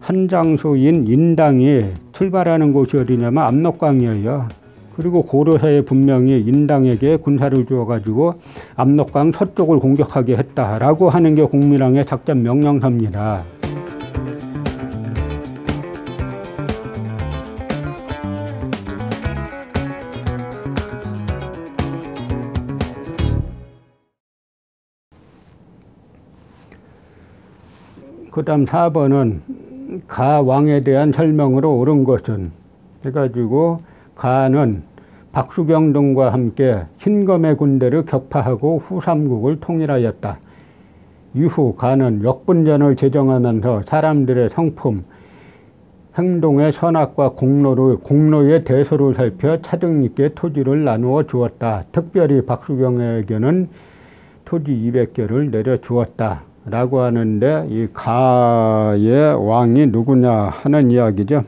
한 장소인 인당이 출발하는 곳이 어디냐면 압록강이에요. 그리고 고려사에 분명히 인당에게 군사를 주어가지고 압록강 서쪽을 공격하게 했다라고 하는 게 공민왕의 작전 명령서입니다. 그 다음 4번은 가왕에 대한 설명으로 옳은 것은 해가지고 가는 박수경 등과 함께 흰검의 군대를 격파하고 후삼국을 통일하였다. 이후 가는 역분전을 제정하면서 사람들의 성품, 행동의 선악과 공로의 대소를 살펴 차등 있게 토지를 나누어 주었다. 특별히 박수경에게는 토지 200개를 내려주었다. 라고 하는데 이 가의 왕이 누구냐 하는 이야기죠.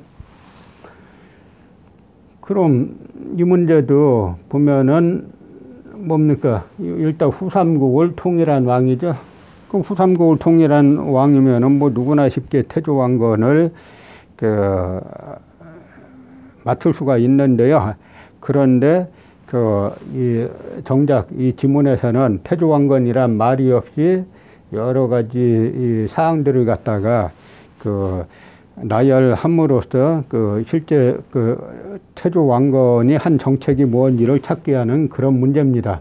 그럼 이 문제도 보면은 뭡니까? 일단 후삼국을 통일한 왕이죠. 그럼 후삼국을 통일한 왕이면은 뭐 누구나 쉽게 태조왕건을 맞출 수가 있는데요. 그런데 정작 이 지문에서는 태조왕건이란 말이 없이 여러 가지 이 사항들을 갖다가 나열함으로써 실제 태조 왕건이 한 정책이 뭔지를 찾게 하는 그런 문제입니다.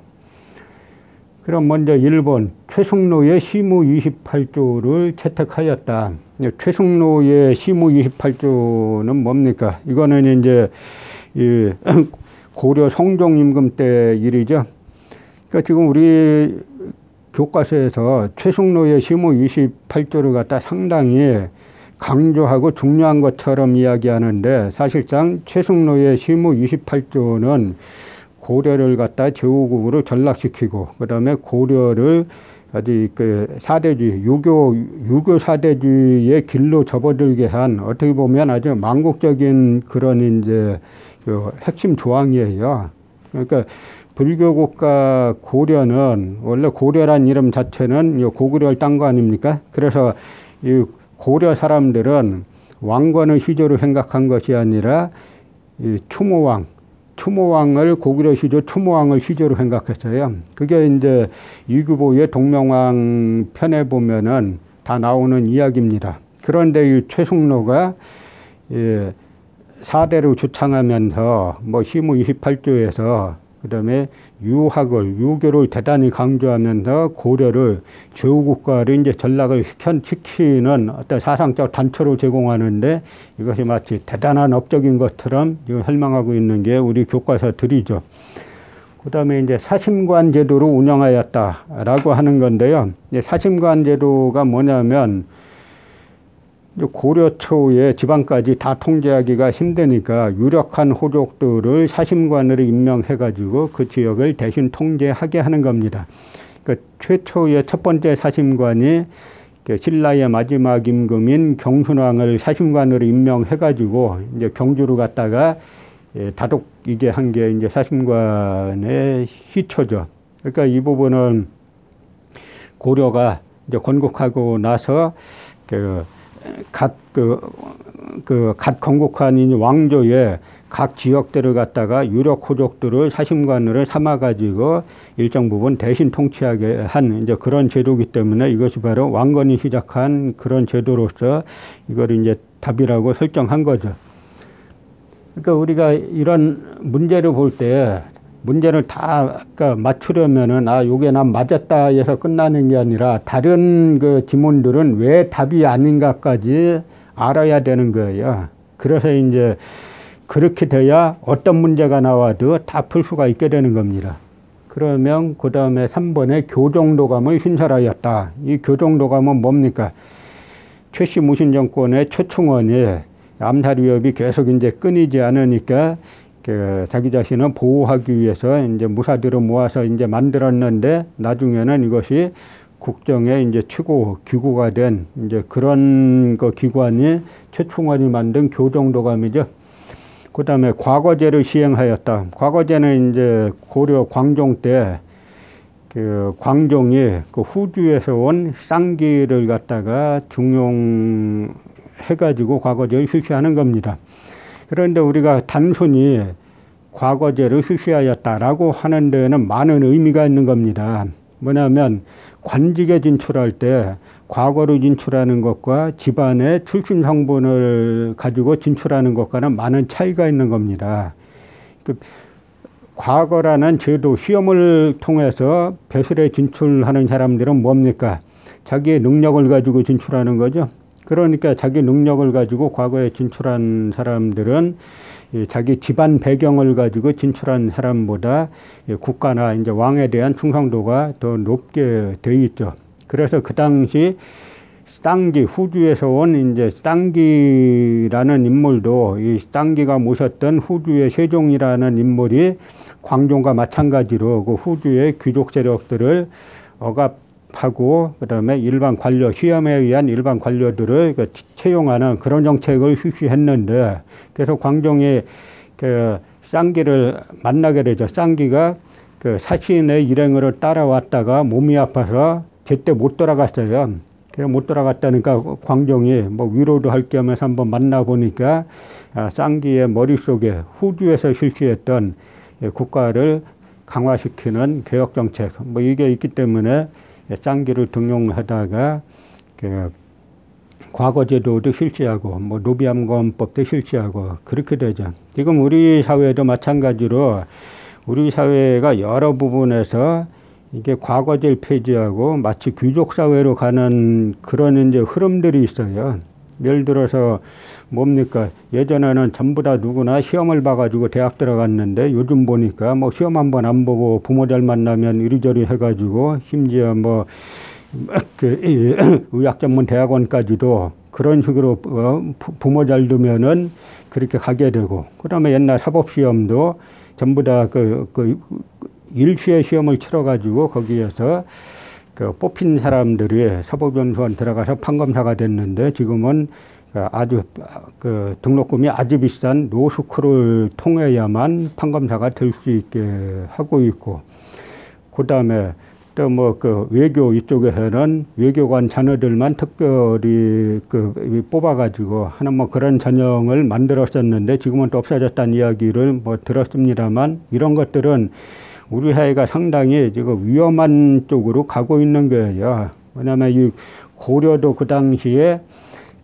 그럼 먼저 1번 최승로의 시무 28조를 채택하였다. 최승로의 시무 28조는 뭡니까? 이거는 이제 이 고려 성종 임금 때 일이죠. 그러니까 지금 우리 교과서에서 최승로의 시무 28조를 갖다 상당히 강조하고 중요한 것처럼 이야기하는데 사실상 최승로의 시무 28조는 고려를 갖다 제후국으로 전락시키고 그 다음에 고려를 아주 사대주의, 유교 사대주의의 길로 접어들게 한 어떻게 보면 아주 망국적인 그런 이제 핵심 조항이에요. 그러니까 불교 국가 고려는 원래 고려란 이름 자체는 고구려를 딴 거 아닙니까? 그래서 이 고려 사람들은 왕건을 시조로 생각한 것이 아니라 이 추모왕을 고구려 시조 추모왕을 시조로 생각했어요. 그게 이제 이규보의 동명왕 편에 보면은 다 나오는 이야기입니다. 그런데 이 최승로가 사대로 주창하면서 뭐 시무 28조에서 그 다음에 유교를 대단히 강조하면서 고려를 제후국가를 이제 전락을 시키는 어떤 사상적 단초를 제공하는데 이것이 마치 대단한 업적인 것처럼 지금 설명하고 있는 게 우리 교과서들이죠. 그 다음에 이제 사심관 제도로 운영하였다라고 하는 건데요. 사심관 제도가 뭐냐면 고려 초에 지방까지 다 통제하기가 힘드니까 유력한 호족들을 사심관으로 임명해가지고 그 지역을 대신 통제하게 하는 겁니다. 그러니까 최초의 첫 번째 사심관이 신라의 마지막 임금인 경순왕을 사심관으로 임명해가지고 이제 경주로 갔다가 다독이게 한 게 이제 사심관의 시초죠. 그러니까 이 부분은 고려가 이제 건국하고 나서 각 건국한 왕조의 각 지역들을 갖다가 유력 호족들을 사심관으로 삼아가지고 일정 부분 대신 통치하게 한 이제 그런 제도이기 때문에 이것이 바로 왕건이 시작한 그런 제도로서 이걸 이제 답이라고 설정한 거죠. 그러니까 우리가 이런 문제를 볼 때 문제를 다 맞추려면은 요게 난 맞았다 해서 끝나는 게 아니라 다른 그 지문들은 왜 답이 아닌가까지 알아야 되는 거예요. 그래서 이제 그렇게 돼야 어떤 문제가 나와도 다 풀 수가 있게 되는 겁니다. 그러면 그 다음에 3번에 교정도감을 신설하였다. 이 교정도감은 뭡니까? 최씨 무신 정권의 최충원이 암살 위협이 계속 이제 끊이지 않으니까 자기 자신을 보호하기 위해서 이제 무사들을 모아서 이제 만들었는데 나중에는 이것이 국정의 이제 최고 기구가 된 이제 그런 그 기관이 최충원이 만든 교정도감이죠. 그 다음에 과거제를 시행하였다. 과거제는 이제 고려 광종 때 광종이 그 후주에서 온 쌍기를 갖다가 중용해서 해가지고 과거제를 실시하는 겁니다. 그런데 우리가 단순히 과거제를 실시하였다라고 하는 데에는 많은 의미가 있는 겁니다. 뭐냐면 관직에 진출할 때 과거로 진출하는 것과 집안의 출신 성분을 가지고 진출하는 것과는 많은 차이가 있는 겁니다. 과거라는 제도, 시험을 통해서 배설에 진출하는 사람들은 뭡니까? 자기의 능력을 가지고 진출하는 거죠. 그러니까 자기 능력을 가지고 과거에 진출한 사람들은 자기 집안 배경을 가지고 진출한 사람보다 국가나 이제 왕에 대한 충성도가 더 높게 돼 있죠. 그래서 그 당시 쌍기, 후주에서 온 이제 쌍기라는 인물도 이 쌍기가 모셨던 후주의 세종이라는 인물이 광종과 마찬가지로 그 후주의 귀족 세력들을 억압하고 그다음에 일반 관료, 시험에 의한 일반 관료들을 채용하는 그런 정책을 실시했는데, 그래서 광종이 그 쌍기를 만나게 되죠. 쌍기가 그 사신의 일행으로 따라왔다가 몸이 아파서 제때 못 돌아갔어요. 그래서 못 돌아갔다니까 광종이 뭐 위로도 할 겸해서 한번 만나보니까 쌍기의 머릿속에 후주에서 실시했던 국가를 강화시키는 개혁정책 뭐 이게 있기 때문에 쌍기를 등용하다가 그 과거제도도 실시하고 뭐 노비암검법도 실시하고 그렇게 되죠. 지금 우리 사회도 마찬가지로 우리 사회가 여러 부분에서 이게 과거제를 폐지하고 마치 귀족 사회로 가는 그런 이제 흐름들이 있어요. 예를 들어서 뭡니까? 예전에는 전부 다 누구나 시험을 봐가지고 대학 들어갔는데 요즘 보니까 뭐 시험 한번 안 보고 부모 잘 만나면 이리저리 해가지고 심지어 뭐 그 의학 전문 대학원까지도 그런 식으로 부모 잘 두면은 그렇게 가게 되고, 그다음에 옛날 사법 시험도 전부 다 그 일시에 시험을 치러가지고 거기에서 그 뽑힌 사람들이 사법연수원 들어가서 판검사가 됐는데, 지금은 아주 그 등록금이 아주 비싼 로스쿨을 통해야만 판검사가 될 수 있게 하고 있고, 그 다음에 또 뭐 그 외교 이쪽에서는 외교관 자녀들만 특별히 그 뽑아가지고 하는 뭐 그런 전형을 만들었었는데 지금은 또 없어졌다는 이야기를 뭐 들었습니다만, 이런 것들은 우리 사회가 상당히 지금 위험한 쪽으로 가고 있는 거예요. 왜냐하면 이 고려도 그 당시에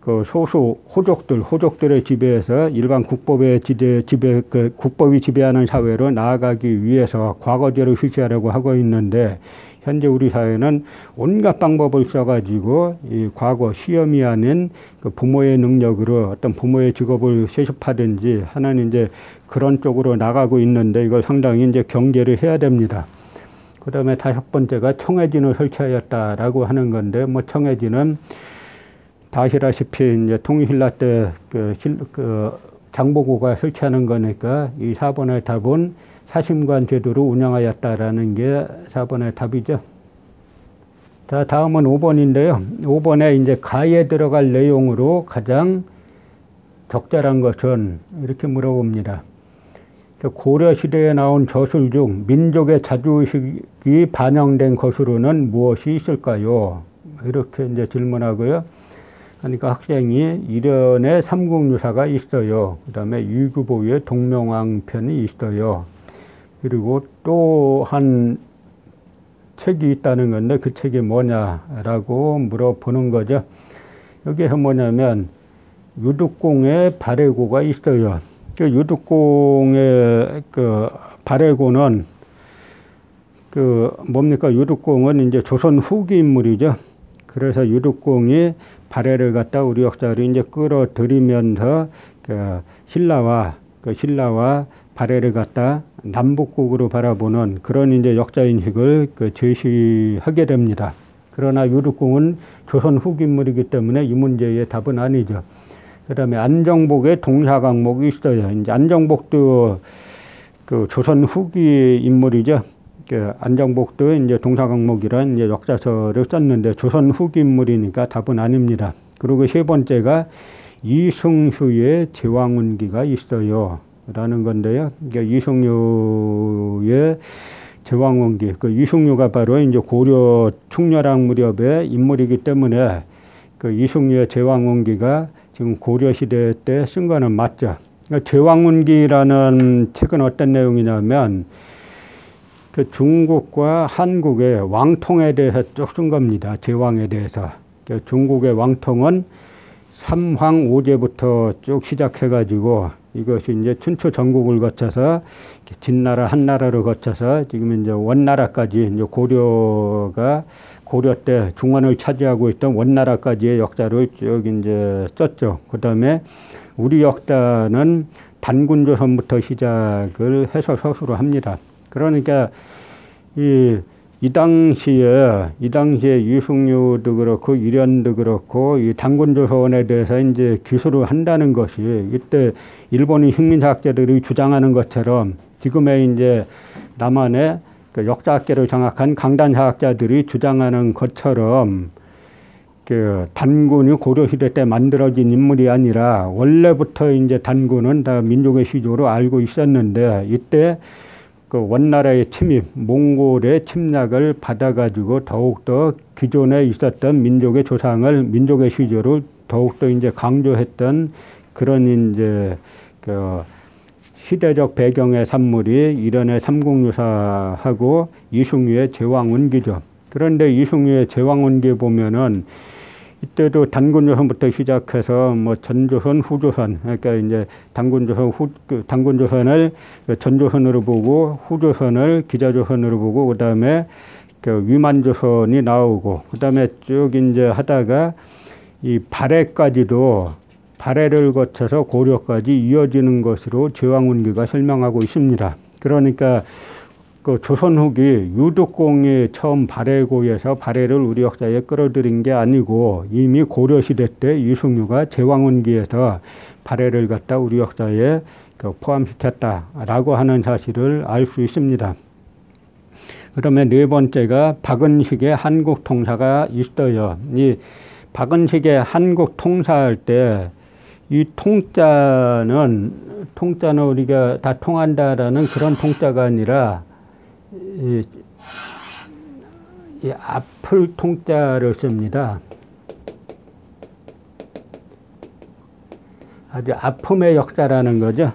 그 소수 호족들의 지배에서 일반 국법의 지배, 그 국법이 지배하는 사회로 나아가기 위해서 과거제를 실시하려고 하고 있는데, 현재 우리 사회는 온갖 방법을 써가지고 이 과거 시험이 아닌 그 부모의 능력으로 어떤 부모의 직업을 세습하든지 하는 이제 그런 쪽으로 나가고 있는데, 이걸 상당히 이제 경계를 해야 됩니다. 그 다음에 다섯 번째가 청해진을 설치하였다라고 하는 건데, 뭐 청해진은 다 아시다시피 이제 통일신라 때 그 장보고가 설치하는 거니까 이 4번의 답은 사심관 제도로 운영하였다라는 게 4번의 답이죠. 자, 다음은 5번인데요. 5번에 이제 가에 들어갈 내용으로 가장 적절한 것은 이렇게 물어봅니다. 고려시대에 나온 저술 중 민족의 자주의식이 반영된 것으로는 무엇이 있을까요? 이렇게 이제 질문하고요. 그러니까 학생이 일연의 삼국유사가 있어요. 그 다음에 유구보의 동명왕편이 있어요. 그리고 또 한 책이 있다는 건데 그 책이 뭐냐라고 물어보는 거죠. 여기서 뭐냐면 유득공의 발해고가 있어요. 그 유득공의 그 발해고는 그 뭡니까? 유득공은 이제 조선 후기 인물이죠. 그래서 유득공이 발해를 갖다 우리 역사를 이제 끌어들이면서 그 신라와 발해를 갖다 남북국으로 바라보는 그런 이제 역사인식을 제시하게 됩니다. 그러나 유득공은 조선 후기 인물이기 때문에 이 문제의 답은 아니죠. 그 다음에 안정복의 동사강목이 있어요. 이제 안정복도 그 조선 후기 인물이죠. 그 안정복도 이제 동사강목이란 이제 역사서를 썼는데 조선 후기 인물이니까 답은 아닙니다. 그리고 세 번째가 이승휴의 제왕운기가 있어요. 라는 건데요. 그러니까 이승휴의 제왕운기, 그 이승휴가 바로 이제 고려 충렬왕 무렵의 인물이기 때문에 그 이승휴의 제왕운기가 지금 고려시대 때 쓴 거는 맞죠. 그러니까 제왕운기라는 책은 어떤 내용이냐면 그 중국과 한국의 왕통에 대해서 쭉 쓴 겁니다. 제왕에 대해서. 중국의 왕통은 삼황오제부터 쭉 시작해가지고 이것이 이제 춘추 전국을 거쳐서 진나라, 한나라를 거쳐서 지금 이제 원나라까지 이제 고려 때 중원을 차지하고 있던 원나라까지의 역사를 쭉 이제 썼죠. 그 다음에 우리 역사는 단군조선부터 시작을 해서 서술을 합니다. 그러니까 이 당시에 유승유도 그렇고 유련도 그렇고 이 단군조선에 대해서 이제 기술을 한다는 것이 이때 일본인 식민사학자들이 주장하는 것처럼 지금의 이제 남한의 그 역사학계를 장악한 강단사학자들이 주장하는 것처럼 그 단군이 고려시대 때 만들어진 인물이 아니라 원래부터 이제 단군은 다 민족의 시조로 알고 있었는데 이때 그 원나라의 침입, 몽골의 침략을 받아가지고 더욱더 기존에 있었던 민족의 조상을 민족의 시조를 더욱더 이제 강조했던 그런 이제 그 시대적 배경의 산물이 이련의 삼국유사하고 이승유의 제왕운기죠. 그런데 이승유의 제왕운기에 보면은 이때도 단군조선부터 시작해서 뭐 전조선, 후조선, 그러니까 이제 단군조선을 전조선으로 보고 후조선을 기자조선으로 보고 그 다음에 그 위만조선이 나오고 그 다음에 쭉 이제 하다가 이 발해까지도 발해를 거쳐서 고려까지 이어지는 것으로 제왕운기가 설명하고 있습니다. 그러니까 그 조선 후기 유득공이 처음 발해고에서 발해를 우리 역사에 끌어들인 게 아니고 이미 고려시대 때 이승유가 제왕운기에서 발해를 갖다 우리 역사에 포함시켰다라고 하는 사실을 알 수 있습니다. 그러면 네 번째가 박은식의 한국통사가 있어요. 이 박은식의 한국통사할 때 이 통자는 우리가 다 통한다라는 그런 통자가 아니라 이 앞을 통자를 씁니다. 아주 아픔의 역사라는 거죠.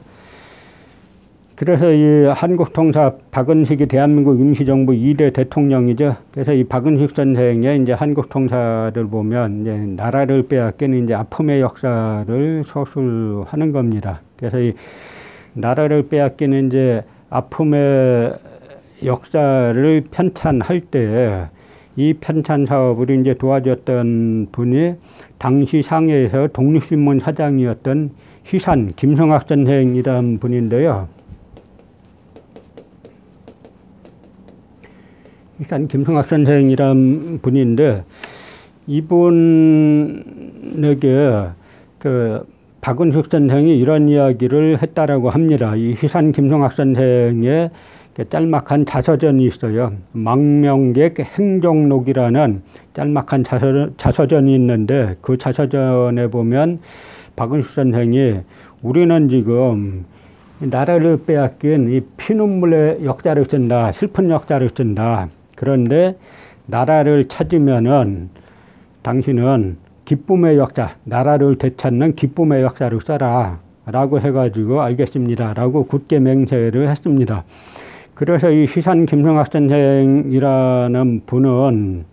그래서 이 한국통사 박은식이 대한민국 임시정부 2대 대통령이죠. 그래서 이 박은식 선생의 이제 한국통사를 보면 이제 나라를 빼앗긴 이제 아픔의 역사를 서술하는 겁니다. 그래서 이 나라를 빼앗기는 이제 아픔의 역사를 편찬할 때 이 편찬 사업을 이제 도와줬던 분이 당시 상해에서 독립신문 사장이었던 희산 김성학 선생이라는 분인데요. 희산 김성학 선생이라는 분인데 이분에게 그 박은식 선생이 이런 이야기를 했다라고 합니다. 이 희산 김성학 선생의 짤막한 자서전이 있어요. 망명객 행정록이라는 짤막한 자서전이 있는데 그 자서전에 보면 박은식 선생이 우리는 지금 나라를 빼앗긴 이 피눈물의 역사를 쓴다. 슬픈 역사를 쓴다. 그런데 나라를 찾으면은 당신은 기쁨의 역사, 나라를 되찾는 기쁨의 역사를 써라 라고 해가지고 알겠습니다 라고 굳게 맹세를 했습니다. 그래서 이 희산 김성학 선생이라는 분은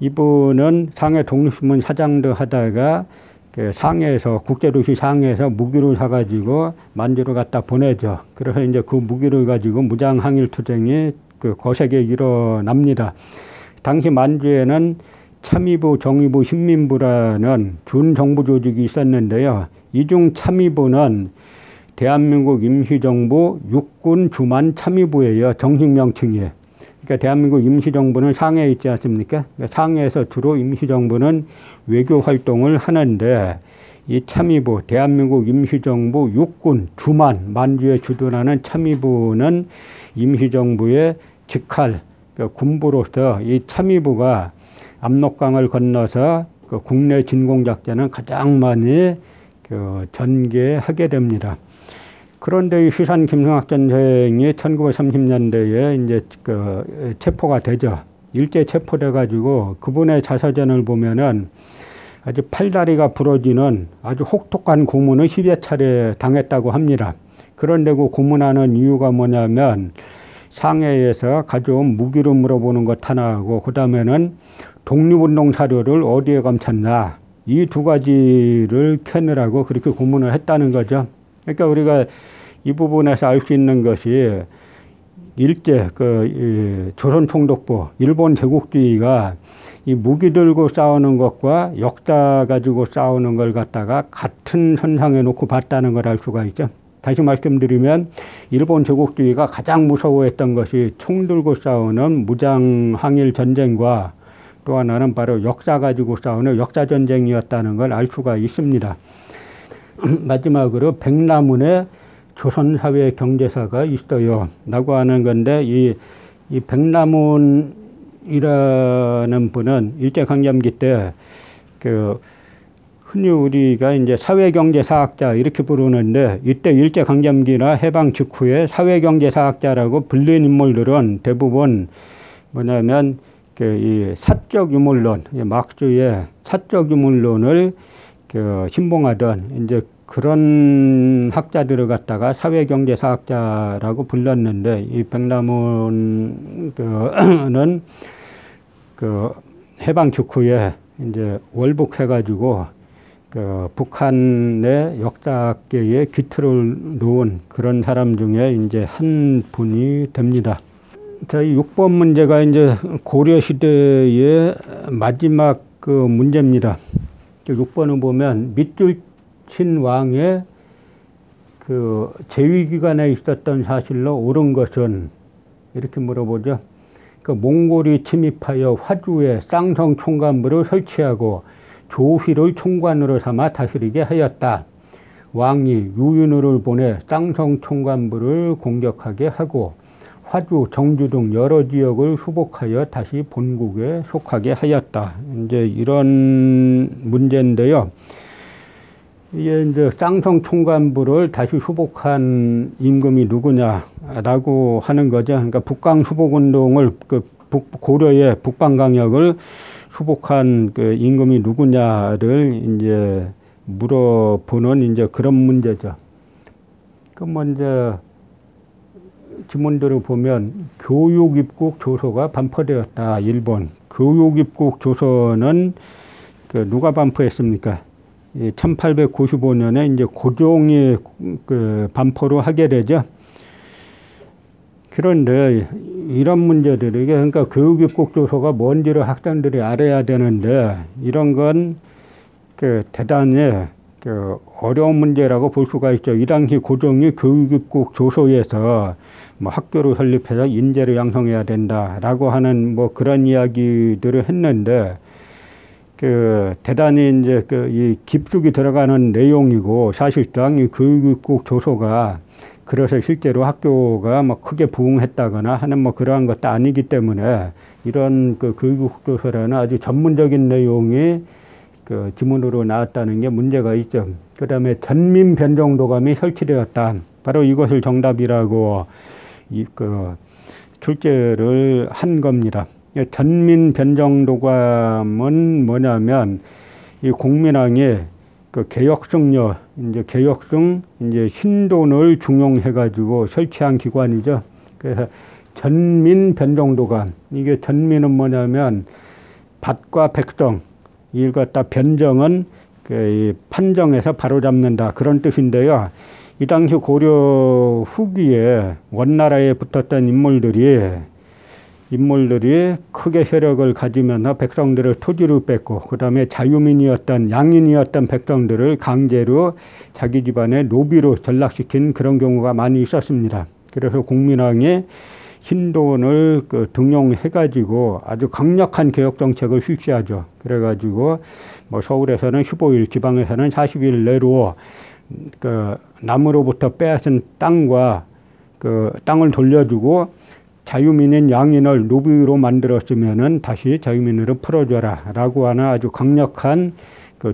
이분은 상해 독립신문 사장도 하다가 그 상해에서 국제도시 상해에서 무기를 사가지고 만주를 갖다 보내죠. 그래서 이제 그 무기를 가지고 무장항일투쟁이 그 거세게 일어납니다. 당시 만주에는 참의부, 정의부, 신민부라는 준정부 조직이 있었는데요. 이중 참의부는 대한민국 임시정부 육군 주만 참의부예요. 정식 명칭이. 그러니까 대한민국 임시정부는 상해에 있지 않습니까? 그러니까 상해에서 주로 임시정부는 외교 활동을 하는데 이 참의부, 대한민국 임시정부 육군 주만 만주에 주둔하는 참의부는 임시정부의 직할 군부로서 이 참의부가 압록강을 건너서 그 국내 진공작전을 가장 많이 전개하게 됩니다. 그런데 이 희산 김성학 선생이 1930년대에 이제 체포가 되죠. 일제 체포돼 가지고 그분의 자서전을 보면은 아주 팔다리가 부러지는 아주 혹독한 고문을 10여 차례 당했다고 합니다. 그런데 그 고문하는 이유가 뭐냐면 상해에서 가져온 무기를 물어보는 것 하나하고 그 다음에는 독립운동 사료를 어디에 감췄나 이 두 가지를 캐느라고 그렇게 고문을 했다는 거죠. 그러니까 우리가 이 부분에서 알 수 있는 것이 일제 조선총독부 일본 제국주의가 이 무기 들고 싸우는 것과 역사 가지고 싸우는 걸 갖다가 같은 선상에 놓고 봤다는 걸 알 수가 있죠. 다시 말씀드리면 일본 제국주의가 가장 무서워했던 것이 총 들고 싸우는 무장항일 전쟁과 또 하나는 바로 역사 가지고 싸우는 역사전쟁이었다는 걸 알 수가 있습니다. 마지막으로 백남훈의 조선사회 경제사가 있어요 라고 하는 건데 이 백남훈이라는 분은 일제강점기 때 흔히 우리가 이제 사회경제사학자 이렇게 부르는데 이때 일제강점기나 해방 직후에 사회경제사학자라고 불린 인물들은 대부분 뭐냐면 이 사적 유물론, 막스의 사적 유물론을 신봉하던 이제 그런 학자들을 갖다가 사회경제사학자라고 불렀는데 이 백남훈은 해방 직후에 이제 월북해가지고 북한의 역사학계에 기틀을 놓은 그런 사람 중에 이제 한 분이 됩니다. 자, 이 6번 문제가 이제 고려 시대의 마지막 문제입니다. 6번을 보면 밑줄친 왕의 재위 기간에 있었던 사실로 옳은 것은 이렇게 물어보죠. 몽골이 침입하여 화주에 쌍성 총관부를 설치하고 조휘를 총관으로 삼아 다스리게 하였다. 왕이 유인우를 보내 쌍성 총관부를 공격하게 하고 화주, 정주 등 여러 지역을 수복하여 다시 본국에 속하게 하였다. 이제 이런 문제인데요. 이게 이제 쌍성 총관부를 다시 수복한 임금이 누구냐라고 하는 거죠. 그러니까 북강 수복 운동을 고려의 북방강역을 수복한 임금이 누구냐를 이제 물어보는 이제 그런 문제죠. 먼저 지문들을 보면 교육입국 조서가 반포되었다. 일본 교육입국 조서는 누가 반포했습니까? 1895년에 이제 고종이 반포로 하게 되죠. 그런데 이런 문제들이 그러니까 교육입국 조서가 뭔지를 학생들이 알아야 되는데 이런 건 대단히 어려운 문제라고 볼 수가 있죠. 이 당시 고종이 교육입국 조서에서 뭐 학교를 설립해서 인재를 양성해야 된다라고 하는 뭐 그런 이야기들을 했는데 대단히 이제 이 깊숙이 들어가는 내용이고 사실상 이 교육입국 조서가 그래서 실제로 학교가 뭐 크게 부흥했다거나 하는 뭐 그러한 것도 아니기 때문에 이런 교육입국 조서라는 아주 전문적인 내용이 지문으로 나왔다는 게 문제가 있죠. 그 다음에 전민변정도감이 설치되었다. 바로 이것을 정답이라고 출제를 한 겁니다. 전민변정도감은 뭐냐면 이 공민왕이 개혁승려, 개혁승 신돈을 중용해가지고 설치한 기관이죠. 그래서 전민변정도감. 이게 전민은 뭐냐면 밭과 백성. 이걸 갖다 변정은 판정해서 바로잡는다 그런 뜻인데요. 이 당시 고려 후기에 원나라에 붙었던 인물들이 크게 세력을 가지면서 백성들을 토지를 뺏고 그 다음에 자유민이었던 양인이었던 백성들을 강제로 자기 집안의 노비로 전락시킨 그런 경우가 많이 있었습니다. 그래서 공민왕이 신돈을 등용해가지고 아주 강력한 개혁정책을 실시하죠. 그래가지고 뭐 서울에서는 15일, 지방에서는 40일 내로 남으로부터 빼앗은 땅과 땅을 돌려주고 자유민인 양인을 노비로 만들었으면은 다시 자유민으로 풀어줘라 라고 하는 아주 강력한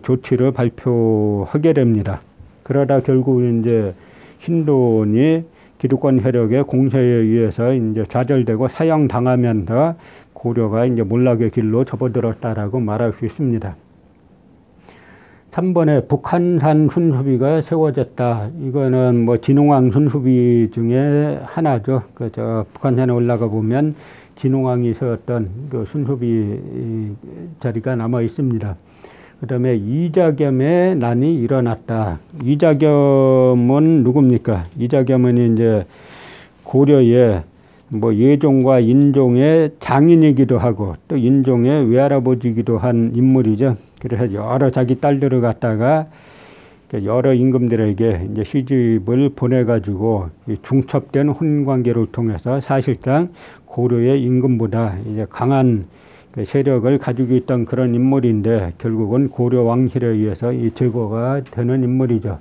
조치를 발표하게 됩니다. 그러다 결국 이제 신돈이 기득권 세력의 공세에 의해서 이제 좌절되고 사형당하면서 고려가 이제 몰락의 길로 접어들었다라고 말할 수 있습니다. 3번에 북한산 순수비가 세워졌다. 이거는 뭐 진홍왕 순수비 중에 하나죠. 저 북한산에 올라가 보면 진홍왕이 세웠던 그 순수비 자리가 남아 있습니다. 그 다음에 이자겸의 난이 일어났다. 이자겸은 누굽니까? 이자겸은 이제 고려의 뭐 예종과 인종의 장인이기도 하고 또 인종의 외할아버지이기도 한 인물이죠. 그래서 여러 자기 딸들을 갖다가 여러 임금들에게 이제 시집을 보내가지고 중첩된 혼관계를 통해서 사실상 고려의 임금보다 이제 강한 세력을 가지고 있던 그런 인물인데 결국은 고려 왕실에 의해서 이 제거가 되는 인물이죠.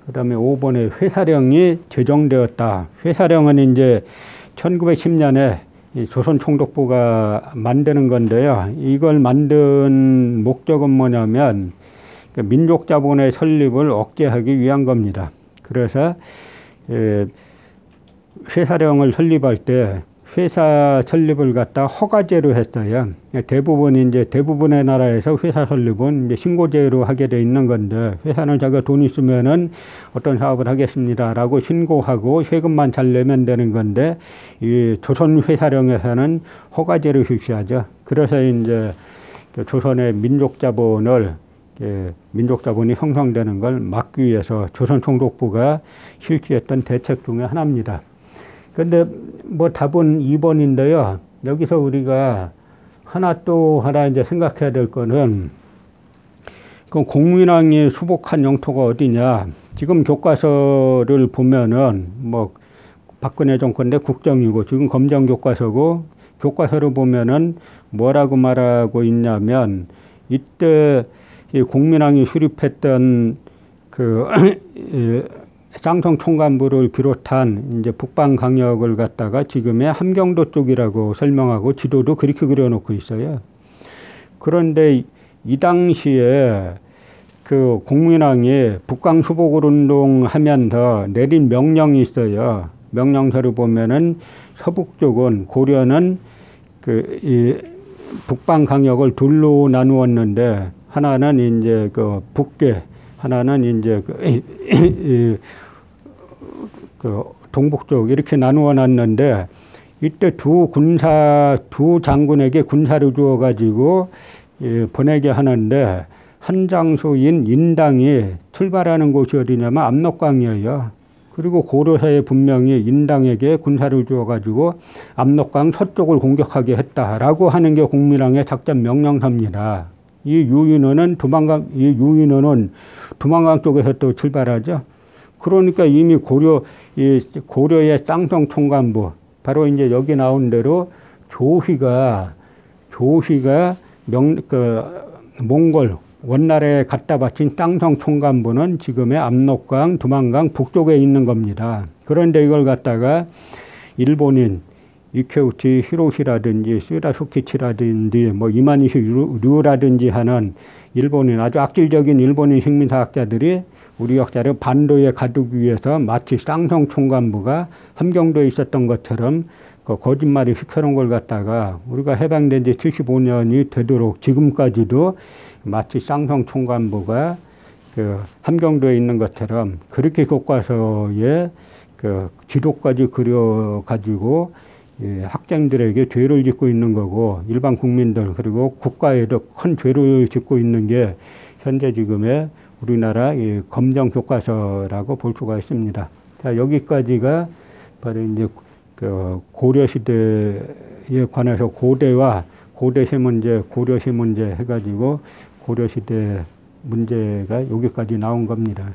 그 다음에 5번에 회사령이 제정되었다. 회사령은 이제 1910년에 조선총독부가 만드는 건데요. 이걸 만든 목적은 뭐냐면 민족자본의 설립을 억제하기 위한 겁니다. 그래서 회사령을 설립할 때 회사 설립을 갖다 허가제로 했어요. 대부분의 나라에서 회사 설립은 이제 신고제로 하게 돼 있는 건데 회사는 자기가 돈 있으면은 어떤 사업을 하겠습니다라고 신고하고 세금만 잘 내면 되는 건데 이 조선 회사령에서는 허가제로 실시하죠. 그래서 이제 조선의 민족자본이 형성되는 걸 막기 위해서 조선총독부가 실시했던 대책 중에 하나입니다. 근데 뭐 답은 2번인데요. 여기서 우리가 하나 이제 생각해야 될 거는 그 공민왕이 수복한 영토가 어디냐. 지금 교과서를 보면은 뭐 박근혜 정권 때 국정이고 지금 검정 교과서고 교과서를 보면은 뭐라고 말하고 있냐면 이때 이 공민왕이 수립했던 그 쌍성 총관부를 비롯한 이제 북방 강역을 갖다가 지금의 함경도 쪽이라고 설명하고 지도도 그렇게 그려놓고 있어요. 그런데 이 당시에 그 공민왕이 북강 수복을 운동하면서 내린 명령이 있어요. 명령서를 보면은 서북 쪽은 고려는 이 북방 강역을 둘로 나누었는데 하나는 이제 그 북계, 하나는 이제 그 동북 쪽 이렇게 나누어 놨는데 이때 두 장군에게 군사를 주어 가지고 보내게 하는데 한 장소인 인당이 출발하는 곳이 어디냐면 압록강이에요. 그리고 고려사에 분명히 인당에게 군사를 주어 가지고 압록강 서쪽을 공격하게 했다라고 하는 게 공민왕의 작전 명령서입니다. 이 유인호는 두만강 쪽에서 또 출발하죠. 그러니까 이미 고려의 쌍성 총관부, 바로 이제 여기 나온 대로 조희가 몽골 원나라에 갖다 바친 쌍성 총관부는 지금의 압록강, 두만강 북쪽에 있는 겁니다. 그런데 이걸 갖다가 일본인 이케우치 히로시라든지 시라소키치라든지 뭐 이마니시 류라든지 하는 일본인 아주 악질적인 일본인 식민사학자들이 우리 역사를 반도에 가두기 위해서 마치 쌍성 총관부가 함경도에 있었던 것처럼 그 거짓말을 시켜놓은 걸 갖다가 우리가 해방된 지 75년이 되도록 지금까지도 마치 쌍성 총관부가 그 함경도에 있는 것처럼 그렇게 교과서에 그 지도까지 그려가지고 학생들에게 죄를 짓고 있는 거고 일반 국민들 그리고 국가에도 큰 죄를 짓고 있는 게 현재 지금의 우리나라 검정 교과서라고 볼 수가 있습니다. 자, 여기까지가 바로 이제 그 고려 시대에 관해서 고대시 문제, 고려시 문제 해가지고 고려 시대 문제가 여기까지 나온 겁니다.